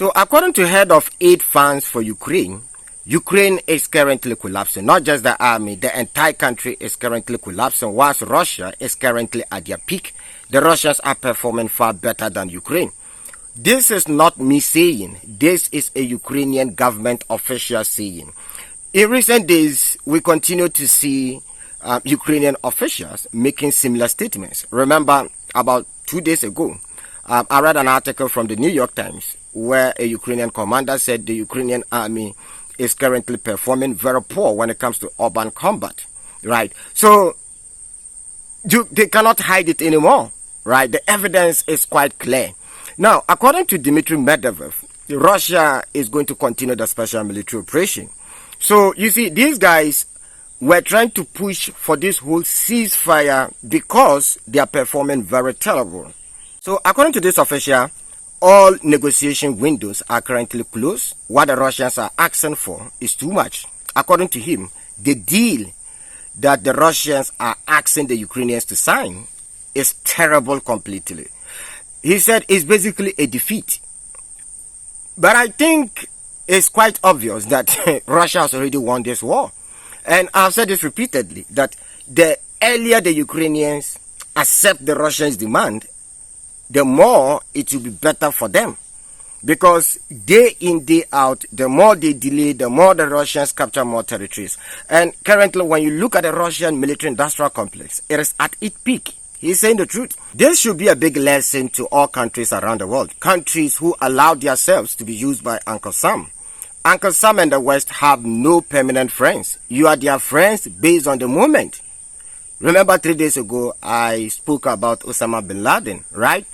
So according to head of aid funds for Ukraine, Ukraine is currently collapsing. Not just the army, the entire country is currently collapsing, whilst Russia is currently at their peak. The Russians are performing far better than Ukraine. This is not me saying, this is a Ukrainian government official saying. In recent days, we continue to see Ukrainian officials making similar statements. Remember, about 2 days ago, I read an article from the New York Times where a Ukrainian commander said the Ukrainian army is currently performing very poor when it comes to urban combat, right? So they cannot hide it anymore, right? The evidence is quite clear. Now, according to Dmitry Medvedev, Russia is going to continue the special military operation. So you see, these guys were trying to push for this whole ceasefire because they are performing very terrible. So according to this official, all negotiation windows are currently closed. What the Russians are asking for is too much. According to him, the deal that the Russians are asking the Ukrainians to sign is terrible completely. He said it's basically a defeat. But I think it's quite obvious that Russia has already won this war. And I've said this repeatedly, that the earlier the Ukrainians accept the Russians' demand, the more it will be better for them. Because day in, day out, the more they delay, the more the Russians capture more territories. And currently, when you look at the Russian military-industrial complex, it is at its peak. He's saying the truth. This should be a big lesson to all countries around the world. Countries who allow themselves to be used by Uncle Sam. Uncle Sam and the West have no permanent friends. You are their friends based on the moment. Remember 3 days ago, I spoke about Osama bin Laden, right?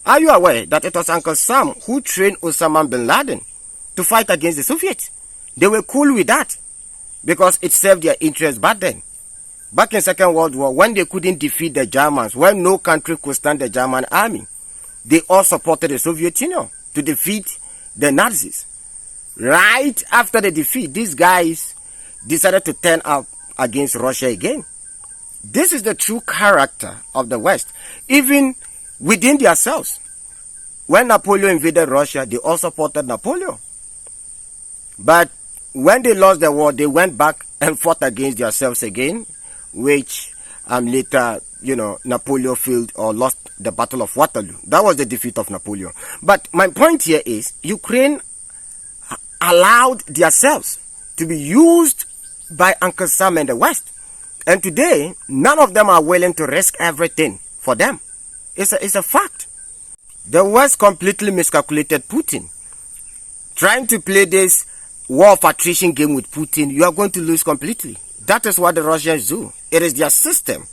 Are you aware that it was Uncle Sam who trained Osama bin Laden to fight against the Soviets? They were cool with that because it served their interests back then. Back in Second World War, when they couldn't defeat the Germans, when no country could stand the German army, they all supported the Soviet Union to defeat the Nazis. Right after the defeat, these guys decided to turn up against Russia again. This is the true character of the West. Even within themselves. When Napoleon invaded Russia, they all supported Napoleon. But when they lost the war, they went back and fought against themselves again, which later, Napoleon failed or lost the Battle of Waterloo. That was the defeat of Napoleon. But my point here is, Ukraine allowed themselves to be used by Uncle Sam and the West. And today, none of them are willing to risk everything for them. It's a fact. The West completely miscalculated Putin. Trying to play this war of attrition game with Putin, you are going to lose completely. That is what the Russians do. It is their system.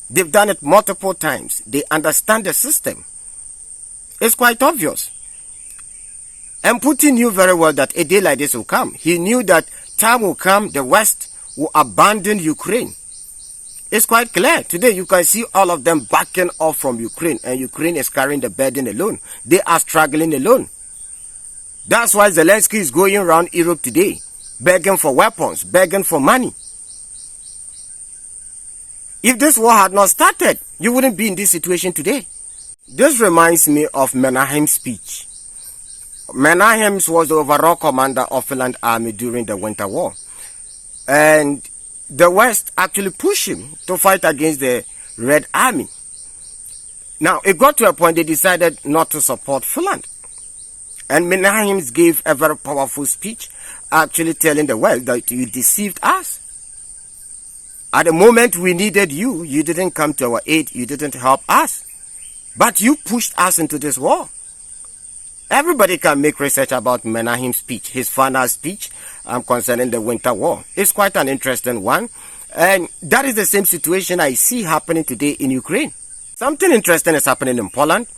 They've done it multiple times. They understand the system. It's quite obvious. And Putin knew very well that a day like this will come. He knew that time will come, the West will abandon Ukraine. It's quite clear. Today you can see all of them backing off from Ukraine, and Ukraine is carrying the burden alone. They are struggling alone. That's why Zelensky is going around Europe today, begging for weapons, begging for money. If this war had not started, you wouldn't be in this situation today. This reminds me of Menahem's speech. Menahem was the overall commander of Finland army during the Winter War. And the West actually pushed him to fight against the Red Army. Now, it got to a point they decided not to support Finland. And Menahem gave a very powerful speech, actually telling the West that you deceived us. At the moment we needed you, you didn't come to our aid, you didn't help us. But you pushed us into this war. Everybody can make research about Menahem's speech, his final speech concerning the Winter War. It's quite an interesting one. And that is the same situation I see happening today in Ukraine. Something interesting is happening in Poland.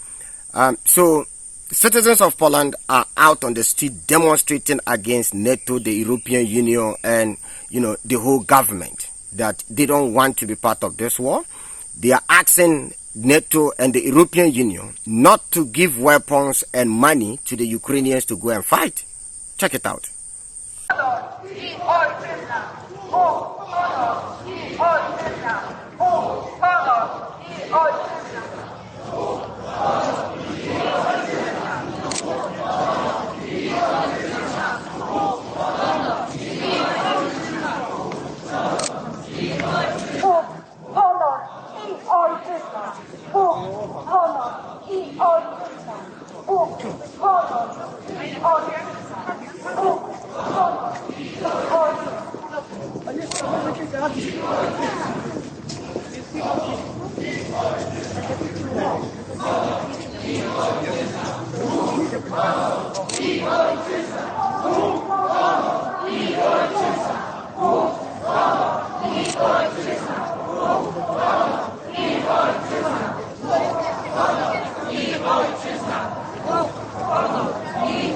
So citizens of Poland are out on the street demonstrating against NATO, the European Union, and the whole government, that they don't want to be part of this war. They are asking NATO and the European Union not to give weapons and money to the Ukrainians to go and fight. Check it out.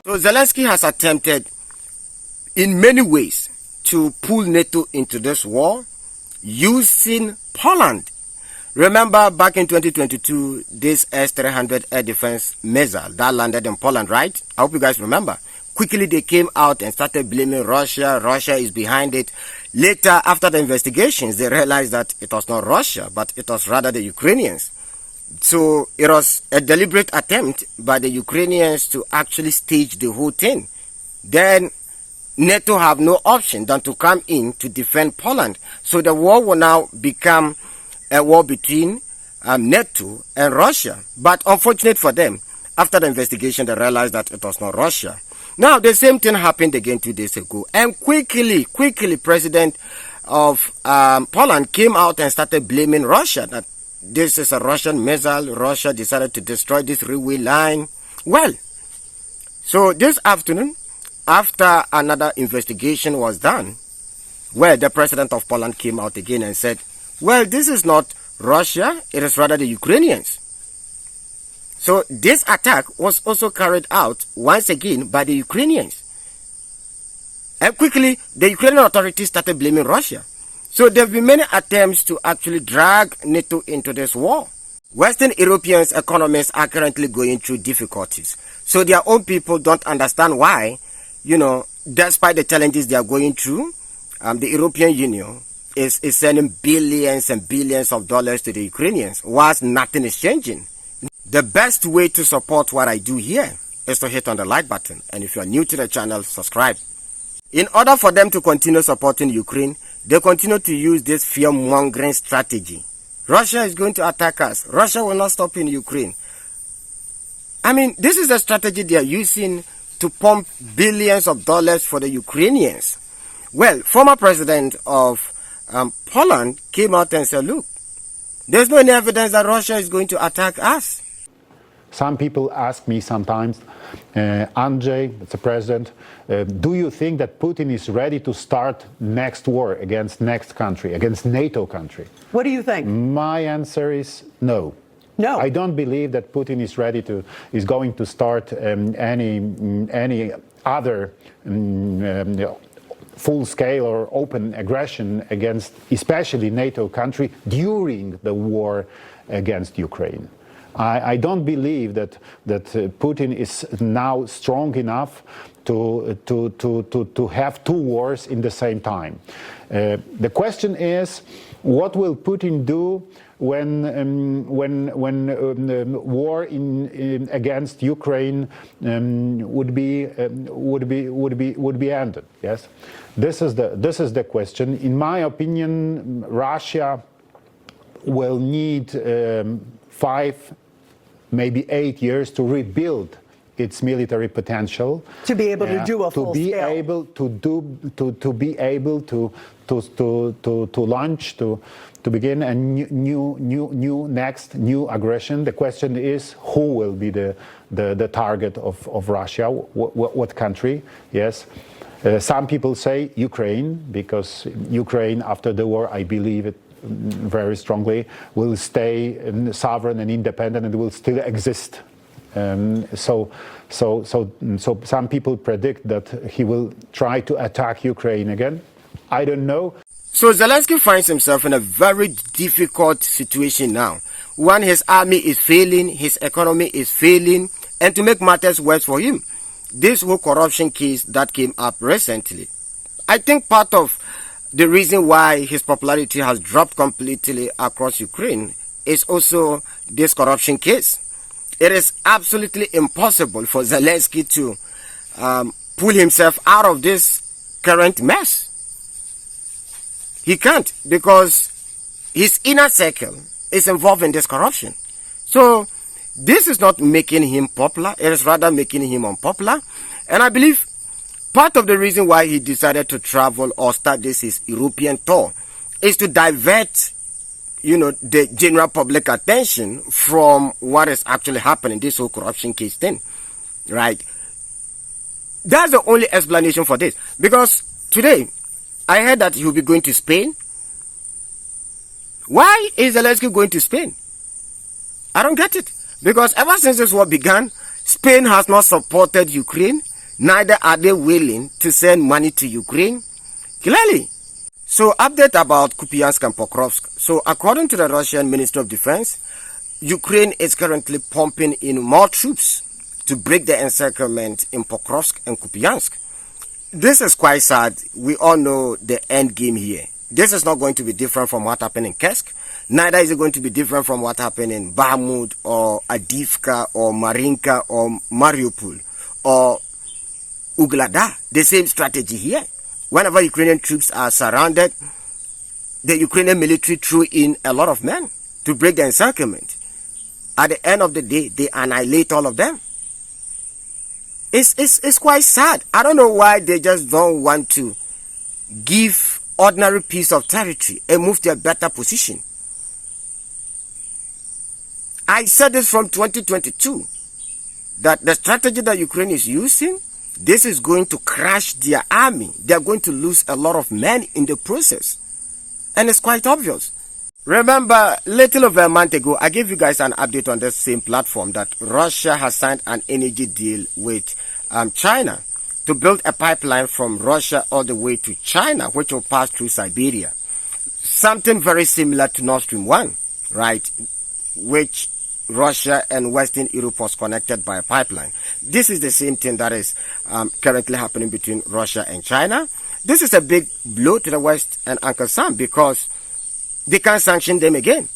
So Zelensky has attempted in many ways to pull NATO into this war using Poland. Remember back in 2022, this S-300 air defense missile that landed in Poland, right? I hope you guys remember. Quickly they came out and started blaming Russia. Russia is behind it. Later, after the investigations, they realized that it was not Russia, but it was rather the Ukrainians. So it was a deliberate attempt by the Ukrainians to actually stage the whole thing. Then NATO have no option than to come in to defend Poland. So the war will now become a war between NATO and Russia. But unfortunate for them, after the investigation, they realized that it was not Russia. Now, the same thing happened again 2 days ago. And quickly, President of Poland came out and started blaming Russia, that this is a Russian missile. Russia decided to destroy this railway line. Well, so this afternoon, after another investigation was done, well, the president of Poland came out again and said, well, this is not Russia, it is rather the Ukrainians. So this attack was also carried out once again by the Ukrainians. And quickly, the Ukrainian authorities started blaming Russia. So there have been many attempts to actually drag NATO into this war. Western Europeans' economies are currently going through difficulties. So their own people don't understand why, despite the challenges they are going through, the European Union is sending billions and billions of dollars to the Ukrainians, whilst nothing is changing. The best way to support what I do here is to hit on the like button. And if you are new to the channel, subscribe. In order for them to continue supporting Ukraine, they continue to use this fear-mongering strategy. Russia is going to attack us. Russia will not stop in Ukraine. I mean, this is a strategy they are using to pump billions of dollars for the Ukrainians. Well, former president of Poland came out and said, look, there's no any evidence that Russia is going to attack us. Some people ask me sometimes, Andrzej, the president, do you think that Putin is ready to start next war against next country, against NATO country? What do you think? My answer is no. No. I don't believe that Putin is going to start any other full-scale or open aggression against, especially NATO country, during the war against Ukraine. I don't believe that Putin is now strong enough to have two wars in the same time. The question is, what will Putin do when war against Ukraine would be ended? Yes, this is the question. In my opinion, Russia will need 5, maybe 8 years to rebuild its military potential, to be able to do a full scale, to begin a new aggression. The question is, who will be the target of Russia? What country? Yes. Some people say Ukraine, because Ukraine after the war, I believe it very strongly, will stay sovereign and independent and will still exist. So some people predict that he will try to attack Ukraine again. I don't know. So Zelensky finds himself in a very difficult situation now. One, his army is failing, his economy is failing, and to make matters worse for him, this whole corruption case that came up recently. I think part of the reason why his popularity has dropped completely across Ukraine is also this corruption case. It is absolutely impossible for Zelensky to pull himself out of this current mess. He can't, because his inner circle is involved in this corruption. So this is not making him popular, it is rather making him unpopular. And I believe part of the reason why he decided to travel or start this his European tour is to divert, the general public attention from what is actually happening, this whole corruption case thing, right? That's the only explanation for this. Because today, I heard that he will be going to Spain. Why is Zelensky going to Spain? I don't get it. Because ever since this war began, Spain has not supported Ukraine. Neither are they willing to send money to Ukraine. Clearly. So, update about Kupiansk and Pokrovsk. So, according to the Russian Ministry of Defense, Ukraine is currently pumping in more troops to break the encirclement in Pokrovsk and Kupiansk. This is quite sad. We all know the end game here. This is not going to be different from what happened in Kursk. Neither is it going to be different from what happened in Bakhmut or Adivka or Marinka or Mariupol or Uglada. The same strategy here. Whenever Ukrainian troops are surrounded, the Ukrainian military threw in a lot of men to break the encirclement. At the end of the day, they annihilate all of them. It's quite sad. I don't know why they just don't want to give ordinary piece of territory and move to a better position. I said this from 2022, that the strategy that Ukraine is using, this is going to crash their army. They are going to lose a lot of men in the process. And it's quite obvious. Remember, little over a month ago, I gave you guys an update on this same platform that Russia has signed an energy deal with China to build a pipeline from Russia all the way to China, which will pass through Siberia. Something very similar to Nord Stream 1, right? Which Russia and Western Europe was connected by a pipeline. This is the same thing that is currently happening between Russia and China. This is a big blow to the West and Uncle Sam because they can't sanction them again.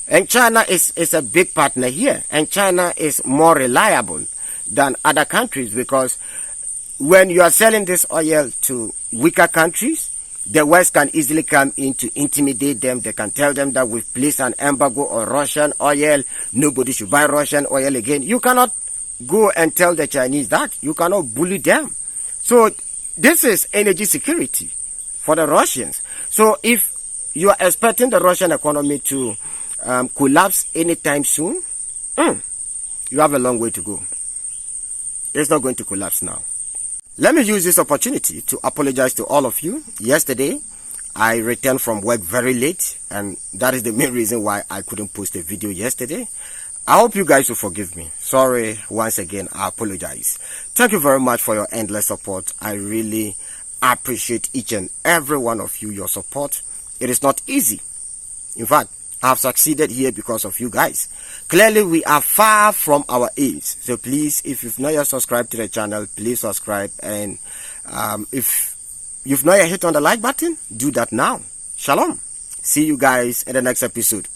And China is a big partner here. And China is more reliable than other countries because when you are selling this oil to weaker countries, the West can easily come in to intimidate them. They can tell them that we've placed an embargo on Russian oil. Nobody should buy Russian oil again. You cannot go and tell the Chinese that. You cannot bully them. So this is energy security for the Russians. So if you are expecting the Russian economy to collapse anytime soon, you have a long way to go. It's not going to collapse now. Let me use this opportunity to apologize to all of you. Yesterday, I returned from work very late, and that is the main reason why I couldn't post a video yesterday. I hope you guys will forgive me. Sorry, once again, I apologize. Thank you very much for your endless support. I really appreciate each and every one of you, your support. It is not easy. In fact, I have succeeded here because of you guys. Clearly, we are far from our aims. So please, if you've not yet subscribed to the channel, please subscribe. And if you've not yet hit on the like button, do that now. Shalom. See you guys in the next episode.